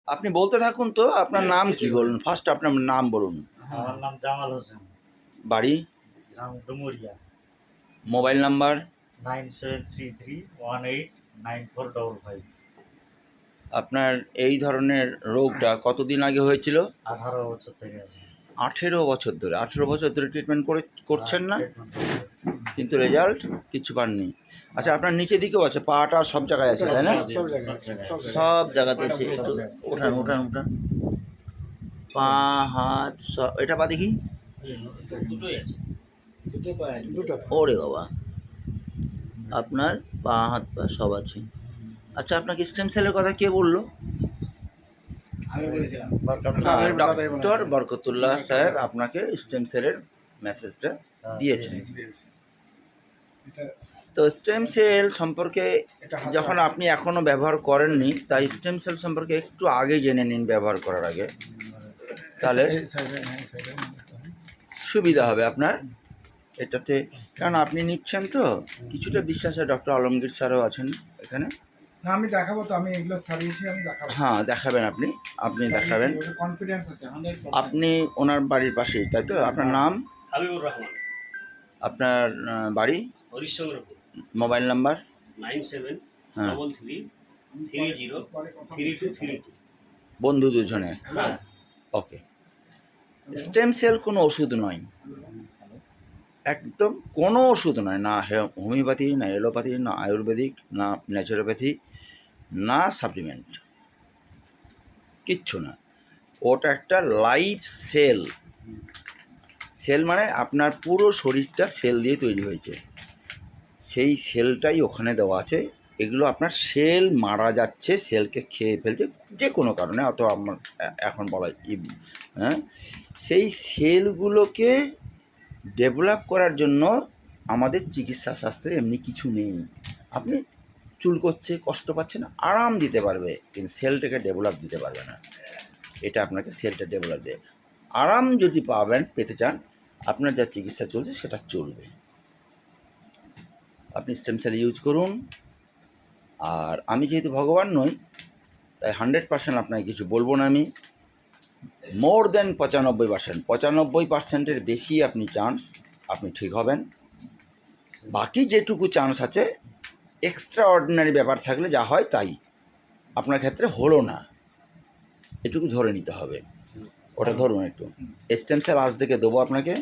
আপনি বলতে থাকুন তো আপনার নাম কি বলুন? ফার্স্ট আপনার নাম বলুন। আমার নাম জামাল হোসেন, বাড়ি? গ্রাম ডুমুরিয়া, মোবাইল নাম্বার? 9733189455। আপনার এই ধরনের রোগটা কতদিন আগে হয়েছিল? 18 বছর থেকে আছে। 18 বছর ধরে। 18 বছর ধরে ট্রিটমেন্ট করছেন না? ট্রিটমেন্ট করছে। কিন্তু রেজাল্ট কিচ্ছু পাননি। আচ্ছা, আপনার নিচের দিকেও আছে, পাটা সব জায়গায় আছে, তাই না? সব জায়গায়। সব জায়গাতে আছে। সব একটু জায়গায়। ওঠান ওঠান ওঠান, পা হাত সব। এটা পা দেখি। দুটোই আছে। দুটো ওরে বাবা, আপনার পা হাত পা সব আছে। আচ্ছা, আপনাকে স্টেম সেলের কথা কে বললো? আমি বলেছিলাম। হ্যাঁ, ডক্টর বরকতুল্লাহ সাহেব আপনাকে স্টেম সেলের মেসেজটা দিয়েছেন। তো স্টেম সেল সম্পর্কে যখন আপনি এখনও ব্যবহার করেননি, তাই স্টেম সেল সম্পর্কে একটু আগে জেনে নিন ব্যবহার করার আগে, তাহলে সুবিধা হবে আপনার এটাতে। কারণ আপনি নিচ্ছেন তো কিছুটা বিশ্বাস হয়। ডক্টর আলমগীর স্যারও আছেন এখানে। না, আমি দেখাবো তো, আমি এগুলো সার্ভিসে আমি দেখাবো। হ্যাঁ, দেখাবেন আপনি দেখাবেন। কনফিডেন্স আছে 100%। আপনি ওনার বাড়ির পাশেই, তাই তো? আপনার নাম? হাবিবুর রহমান, আপনার বাড়ি? Harishchandrapur, mobile number? 9733030332। বন্ধু দুজনে? হ্যাঁ। ওকে। স্টেম সেল কোনো ওষুধ নয়, একদম কোনো ওষুধ নয়। না হোমিওপ্যাথি, না এলোপ্যাথি, না আয়ুর্বেদিক, না ন্যাচুরোপ্যাথি, না সাপ্লিমেন্ট, কিচ্ছু না। ওটা একটা লাইফ সেল। সেল মানে আপনার পুরো শরীরটা সেল দিয়ে তৈরি হয়েছে, সেই সেলটাই ওখানে দেওয়া আছে। এগুলো আপনার সেল মারা যাচ্ছে, সেলকে খেয়ে ফেলছে যে কোনো কারণে, অত আমার এখন বলা হ্যাঁ। সেই সেলগুলোকে ডেভেলপ করার জন্য আমাদের চিকিৎসা শাস্ত্রে এমনি কিছু নেই। আপনি চুল করছে, কষ্ট পাচ্ছেন, আরাম দিতে পারবে, কিন্তু সেলটাকে ডেভেলপ দিতে পারবে না। এটা আপনাকে সেলটা ডেভেলপ দেয়। আরাম যদি পেতে চান, আপনার যা চিকিৎসা চলছে সেটা চলবে। আপনি স্টেম সেল ইউজ করুন। আর আমি যেহেতু ভগবান নই, তাই 100% আপনাকে কিছু বলবো না। আমি মোর দেন 95%, বেশি আপনি চান্স আপনি ঠিক হবেন। বাকি যেটুকু চান্স আছে, এক্সট্রা অর্ডিনারি ব্যাপার থাকলে যা হয় তাই, আপনার ক্ষেত্রে হলো না, এটুকু ধরে নিতে হবে। ওটা ধরুন একটু। স্টেম সেল আজ থেকে দেবো আপনাকে,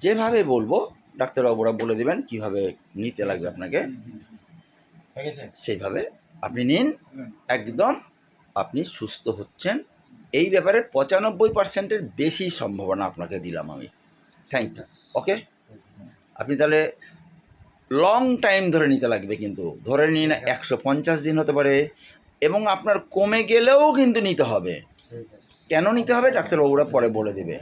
যেভাবে বলবো ডাক্তারবাবুরা বলে দেবেন কীভাবে নিতে লাগবে আপনাকে, সেইভাবে আপনি নিন। একদম আপনি সুস্থ হচ্ছেন, এই ব্যাপারে 95%-এর বেশি সম্ভাবনা আপনাকে দিলাম আমি। Thank you. ওকে, আপনি তাহলে লং টাইম ধরে নিতে লাগবে, কিন্তু ধরে নিন 150 দিন হতে পারে, এবং আপনার কমে গেলেও কিন্তু নিতে হবে। কেন নিতে হবে ডাক্তারবাবুরা পরে বলে দেবে।